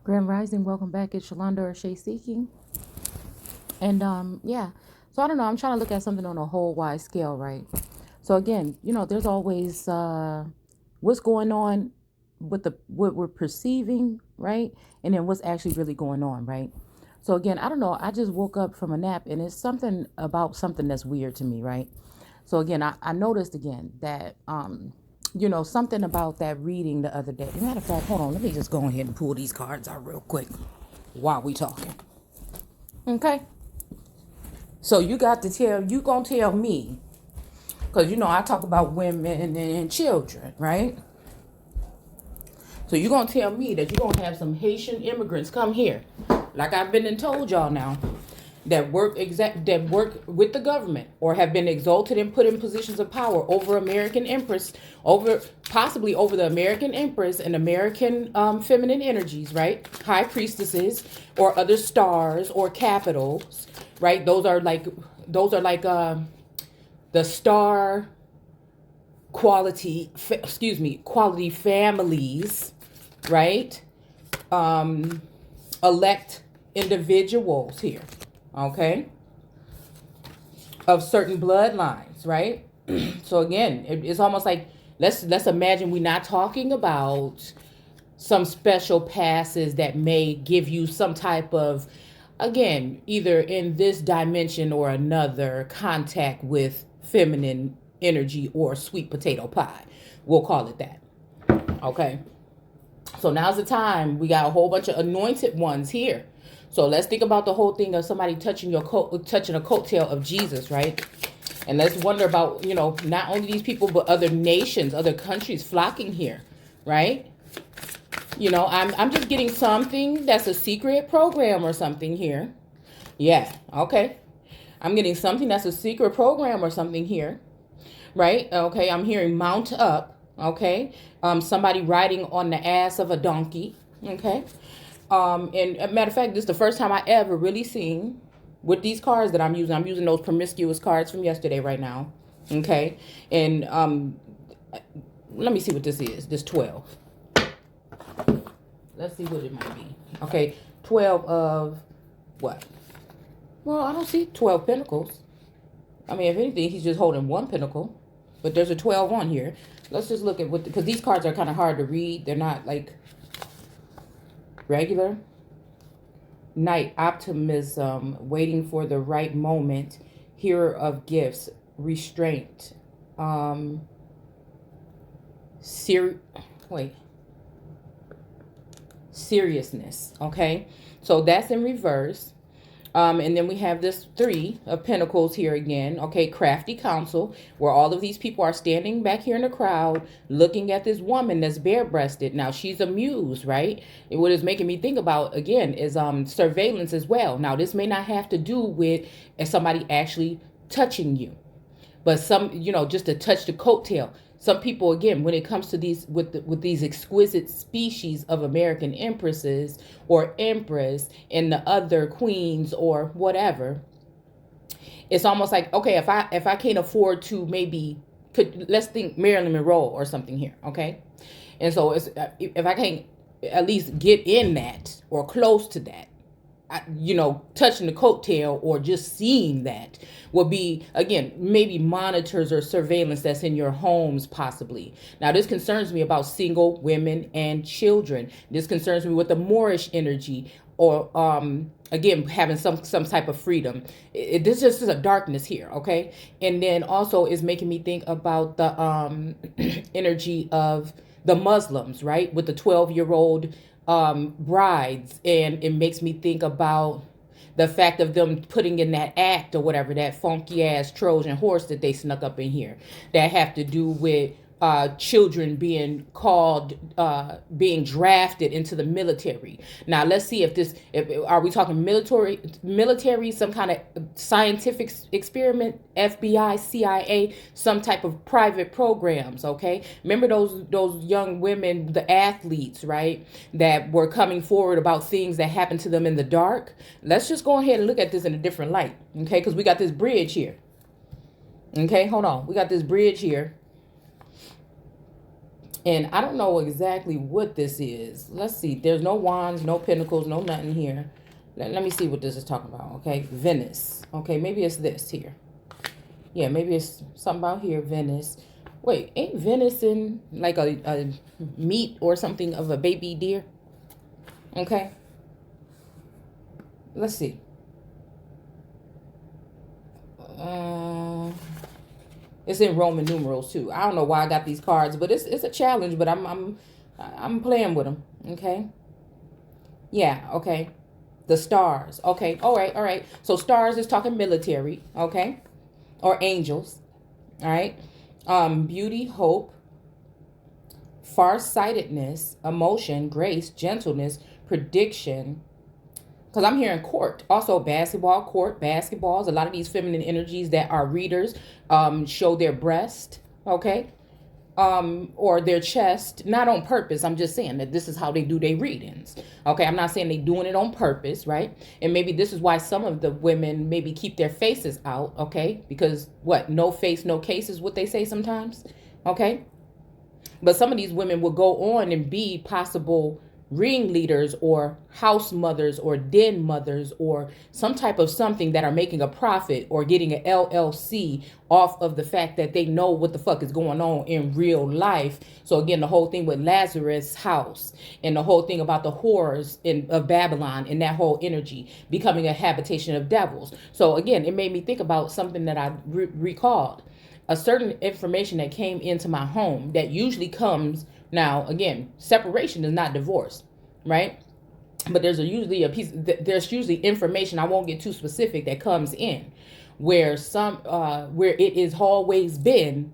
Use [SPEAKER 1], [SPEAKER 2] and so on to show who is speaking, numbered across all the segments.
[SPEAKER 1] Grand Rising, welcome back. It's Shalonda or Shay Seeking. And yeah. So I don't know, I'm trying to look at something on a whole wide scale, right? So again, there's always what's going on with the what we're perceiving, right? And then what's actually really going on, right? So again, I don't know, I just woke up from a nap and it's something about something that's weird to me, right? So again, I noticed again that something about that reading the other day. Matter of fact, hold on, let me just go ahead and pull these cards out real quick while we talking. Okay. So you gonna tell me, because I talk about women and children, right? So you gonna tell me that you gonna have some Haitian immigrants come here, like I've been and told y'all now, that work with the government or have been exalted and put in positions of power over American Empress, possibly over the American Empress and American feminine energies, right? High priestesses or other stars or capitals, right? Those are like the star quality families, right? Elect individuals here, okay, of certain bloodlines, right? So again, it's almost like let's imagine we're not talking about some special passes that may give you some type of, again, either in this dimension or another, contact with feminine energy or sweet potato pie. We'll call it that. Okay. So now's the time. We got a whole bunch of anointed ones here. So let's think about the whole thing of somebody touching a coattail of Jesus, right? And let's wonder about, not only these people, but other nations, other countries flocking here, right? I'm just getting something that's a secret program or something here. Yeah, okay. I'm getting something that's a secret program or something here, right? Okay, I'm hearing mount up, okay? Somebody riding on the ass of a donkey, okay? And a matter of fact, this is the first time I ever really seen with these cards that I'm using. I'm using those promiscuous cards from yesterday right now, okay? And let me see what this is, this 12. Let's see what it might be. Okay, 12 of what? Well, I don't see 12 pentacles. I mean, if anything, he's just holding one pentacle. But there's a 12 on here. Let's just look at what, because these cards are kind of hard to read. They're not like regular. Knight, optimism, waiting for the right moment, hearer of gifts, restraint, seriousness. Okay, so that's in reverse. And then we have this 3 of Pentacles here again. Okay, crafty counsel, where all of these people are standing back here in the crowd looking at this woman that's bare-breasted. Now, she's a muse, right? And what is making me think about, again, is surveillance as well. Now, this may not have to do with somebody actually touching you, but just to touch the coattail. Some people, again, when it comes to these with these exquisite species of American empresses or empress and the other queens or whatever, it's almost like, okay, if I can't afford to let's think Marilyn Monroe or something here, okay? And so if I can't at least get in that or close to that, touching the coattail or just seeing that will be, again, maybe monitors or surveillance that's in your homes, possibly. Now, this concerns me about single women and children. This concerns me with the Moorish energy or, again, having some type of freedom. This just is a darkness here, okay? And then also is making me think about the energy of the Muslims, right? With the 12-year-old brides, and it makes me think about the fact of them putting in that act or whatever, that funky ass Trojan horse that they snuck up in here, that have to do with children being being drafted into the military. Now, let's see are we talking military, some kind of scientific experiment, FBI, CIA, some type of private programs, okay? Remember those young women, the athletes, right, that were coming forward about things that happened to them in the dark? Let's just go ahead and look at this in a different light, okay? Because we got this bridge here. Okay, hold on. We got this bridge here. And I don't know exactly what this is. Let's see. There's no wands, no pentacles, no nothing here. Let me see what this is talking about. Okay, Venice. Okay, maybe it's this here. Yeah, maybe it's something about here, Venice. Wait, ain't Venice in like a meat or something of a baby deer? Okay. Let's see. It's in Roman numerals too. I don't know why I got these cards, but it's a challenge. But I'm playing with them. Okay. Yeah. Okay. The stars. Okay. All right. All right. So stars is talking military. Okay. Or angels. All right. Beauty, hope, farsightedness, emotion, grace, gentleness, prediction. Because I'm hearing court. Also basketball, court, basketballs. A lot of these feminine energies that are readers show their breast, okay? Or their chest, not on purpose. I'm just saying that this is how they do their readings. Okay, I'm not saying they doing it on purpose, right? And maybe this is why some of the women maybe keep their faces out, okay? Because what? No face, no case is what they say sometimes, okay? But some of these women will go on and be possible ringleaders or house mothers or den mothers or some type of something that are making a profit or getting an LLC off of the fact that they know what the fuck is going on in real life. So again, the whole thing with Lazarus' house and the whole thing about the horrors of Babylon and that whole energy becoming a habitation of devils. So again, it made me think about something that I recalled. A certain information that came into my home that usually comes. Now, again, separation is not divorce, right? But there's usually information, I won't get too specific, that comes in where it has always been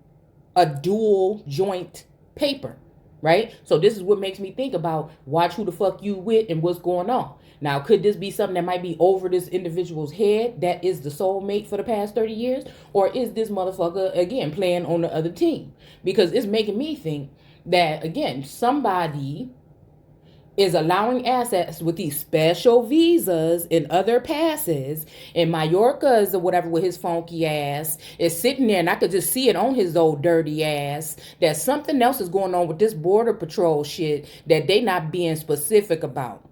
[SPEAKER 1] a dual joint paper, right? So this is what makes me think about watch who the fuck you with and what's going on. Now, could this be something that might be over this individual's head that is the soulmate for the past 30 years? Or is this motherfucker, again, playing on the other team? Because it's making me think that, again, somebody is allowing assets with these special visas and other passes, and Mallorca's or whatever with his funky ass is sitting there, and I could just see it on his old dirty ass, that something else is going on with this border patrol shit that they not being specific about.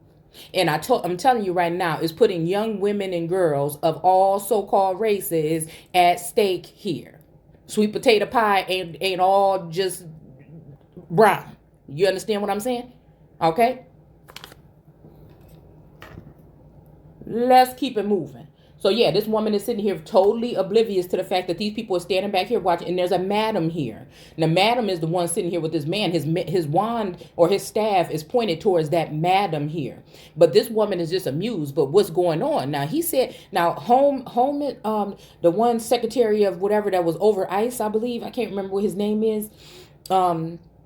[SPEAKER 1] And I'm telling you right now, it's putting young women and girls of all so-called races at stake here. Sweet potato pie ain't all just brown. You understand what I'm saying? Okay. Let's keep it moving. So yeah, this woman is sitting here totally oblivious to the fact that these people are standing back here watching, and there's a madam here. And the madam is the one sitting here with this man. His wand or his staff is pointed towards that madam here. But this woman is just amused. But what's going on? Now he said, the one secretary of whatever that was over ICE, I believe, I can't remember what his name is.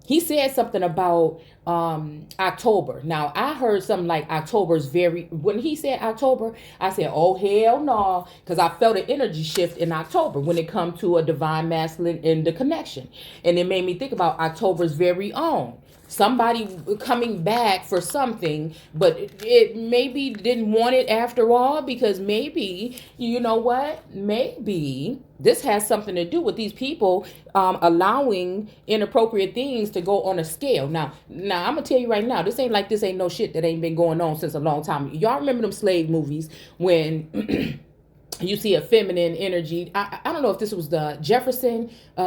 [SPEAKER 1] He said something about October. Now, I heard something like October's when he said October, I said, oh, hell no, because I felt an energy shift in October when it comes to a divine masculine in the connection. And it made me think about October's very own. Somebody coming back for something, but it maybe didn't want it after all, because maybe, you know what, maybe this has something to do with these people allowing inappropriate things to go on a scale. Now I'm gonna tell you right now, this ain't no shit that ain't been going on since a long time. Y'all remember them slave movies when you see a feminine energy? I don't know if this was the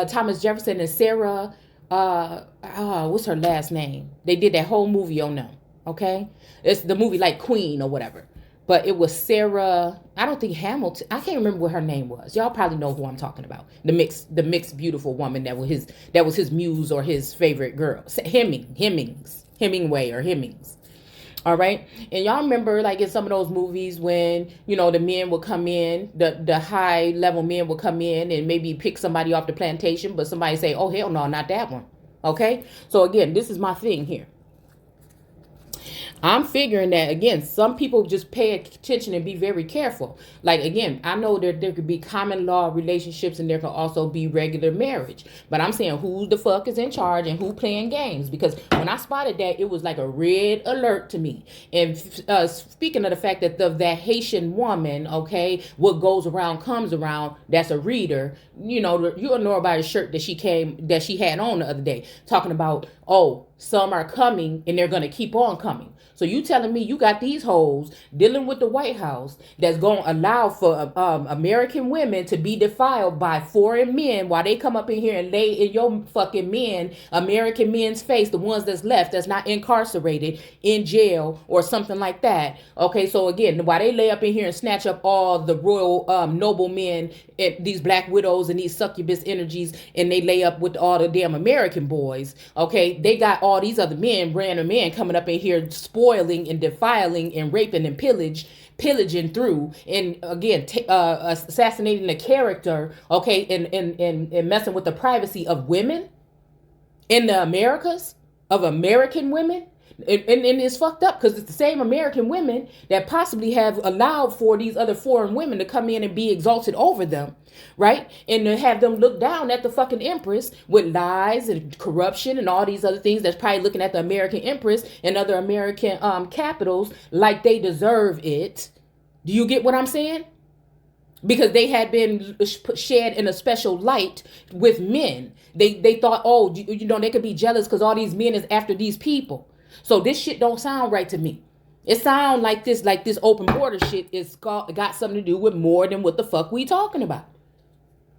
[SPEAKER 1] Thomas Jefferson and Sarah, what's her last name? They did that whole movie on them. Okay, it's the movie like Queen or whatever, but it was Sarah. I don't think Hamilton. I can't remember what her name was. Y'all probably know who I'm talking about. The mixed beautiful woman that was his muse or his favorite girl. Hemingway or Hemmings. All right. And y'all remember, like, in some of those movies when, the men would come in, the high level men would come in and maybe pick somebody off the plantation, but somebody say, oh, hell no, not that one. Okay. So again, this is my thing here. I'm figuring that, again, some people just pay attention and be very careful. Like, again, I know that there could be common law relationships and there can also be regular marriage. But I'm saying who the fuck is in charge and who playing games. Because when I spotted that, it was like a red alert to me. And speaking of the fact that that Haitian woman, okay, what goes around comes around, that's a reader. You know about a shirt that she had on the other day, talking about, oh, some are coming and they're going to keep on coming. So you telling me you got these hoes dealing with the White House that's going to allow for American women to be defiled by foreign men while they come up in here and lay in your fucking American men's face, the ones that's left, that's not incarcerated in jail or something like that. Okay, so again, while they lay up in here and snatch up all the royal noble men, these black widows and these succubus energies, and they lay up with all the damn American boys, okay, they got all these other men, random men, coming up in here spoiling and defiling and raping and pillaging through, and again assassinating the character, okay, and messing with the privacy of women in the Americas, of American women. And it's fucked up because it's the same American women that possibly have allowed for these other foreign women to come in and be exalted over them, right? And to have them look down at the fucking empress with lies and corruption and all these other things, that's probably looking at the American empress and other American capitals like they deserve it. Do you get what I'm saying? Because they had been shed in a special light with men. They thought, oh, they could be jealous because all these men is after these people. So this shit don't sound right to me. It sound like this open border shit got something to do with more than what the fuck we talking about.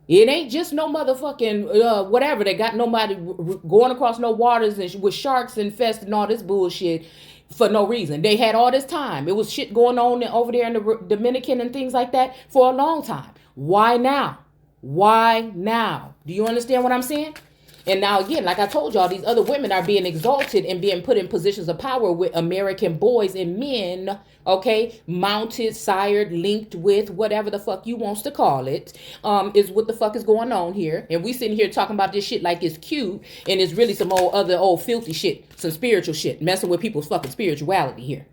[SPEAKER 1] It ain't just no motherfucking whatever. They got nobody going across no waters and with sharks infested and all this bullshit for no reason. They had all this time. It was shit going on over there in the Dominican and things like that for a long time. Why now? Why now? Do you understand what I'm saying? And now, again, like I told y'all, these other women are being exalted and being put in positions of power with American boys and men, okay, mounted, sired, linked with, whatever the fuck you wants to call it, is what the fuck is going on here. And we sitting here talking about this shit like it's cute, and it's really some old filthy shit, some spiritual shit, messing with people's fucking spirituality here.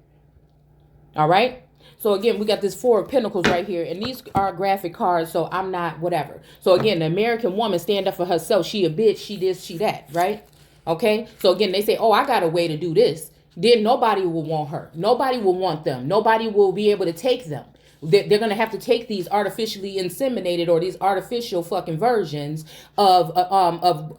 [SPEAKER 1] All right? So again, we got this Four of Pentacles right here, and these are graphic cards, so I'm not whatever. So again, the American woman stand up for herself. She a bitch, she this, she that, right? Okay? So again, they say, oh, I got a way to do this. Then nobody will want her. Nobody will want them. Nobody will be able to take them. They're going to have to take these artificially inseminated or these artificial fucking versions of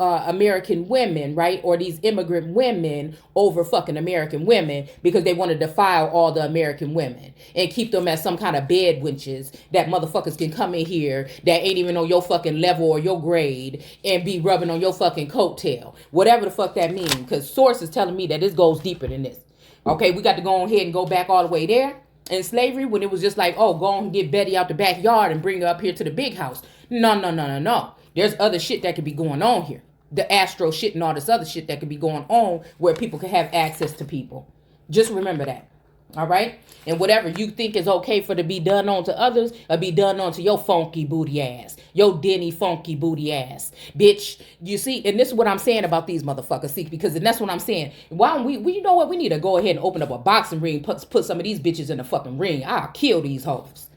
[SPEAKER 1] American women, right? Or these immigrant women over fucking American women because they want to defile all the American women and keep them as some kind of bed wenches that motherfuckers can come in here that ain't even on your fucking level or your grade and be rubbing on your fucking coattail. Whatever the fuck that means, because source is telling me that this goes deeper than this. Okay, we got to go ahead and go back all the way there. In slavery, when it was just like, oh, go and get Betty out the backyard and bring her up here to the big house. No. There's other shit that could be going on here. The astro shit and all this other shit that could be going on where people can have access to people. Just remember that. All right? And whatever you think is okay for to be done on to others, or be done on to your funky booty ass. Your Denny funky booty ass. Bitch, you see, and this is what I'm saying about these motherfuckers. See, because that's what I'm saying. Why don't we you know what? We need to go ahead and open up a boxing ring, put some of these bitches in the fucking ring. I'll kill these hoes.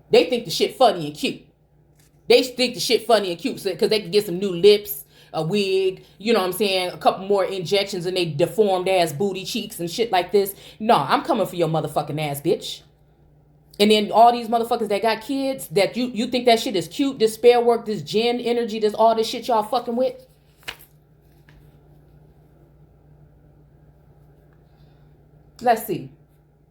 [SPEAKER 1] They think the shit funny and cute. They think the shit funny and cute because they can get some new lips, a wig, you know what I'm saying, a couple more injections in they deformed ass booty cheeks and shit like this. No, I'm coming for your motherfucking ass, bitch. And then all these motherfuckers that got kids that you think that shit is cute, this spell work, this gin energy, this all this shit y'all fucking with. Let's see.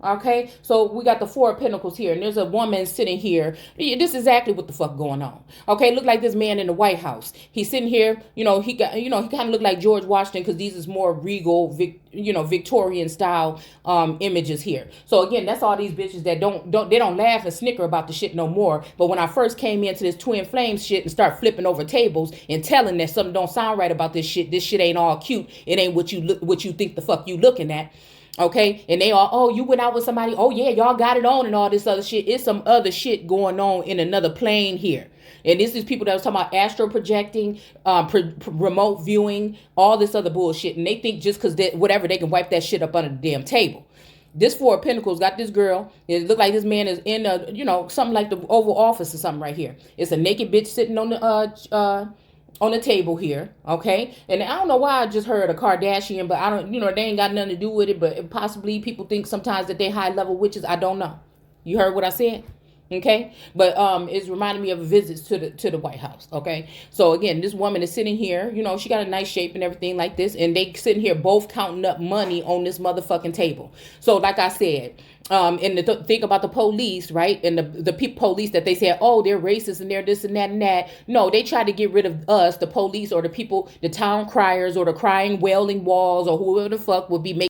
[SPEAKER 1] Okay, so we got the Four of Pentacles here, and there's a woman sitting here. This is exactly what the fuck going on. Okay, look like this man in the White House. He's sitting here, he kind of looked like George Washington because these is more regal, Victorian style images here. So again, that's all these bitches that don't laugh and snicker about the shit no more. But when I first came into this twin flame shit and start flipping over tables and telling that something don't sound right about this shit ain't all cute. It ain't what you think the fuck you looking at. Okay, and they are, oh, you went out with somebody, oh yeah, y'all got it on and all this other shit. It's some other shit going on in another plane here. And this is people that was talking about astro projecting, remote viewing, all this other bullshit. And they think just because whatever, they can wipe that shit up under the damn table. This Four of Pentacles got this girl. It looked like this man is in a, something like the Oval Office or something right here. It's a naked bitch sitting on the table here, okay? And I don't know why I just heard a Kardashian, but I don't, they ain't got nothing to do with it, but possibly people think sometimes that they high level witches. I don't know. You heard what I said? Okay, but it's reminding me of visits to the White House. Okay, so again, this woman is sitting here. She got a nice shape and everything like this, and they sitting here both counting up money on this motherfucking table. So, like I said, and the thing about the police, right? And the police that they said, oh, they're racist and they're this and that and that. No, they try to get rid of us, the police, or the people, the town criers, or the crying, wailing walls, or whoever the fuck would be making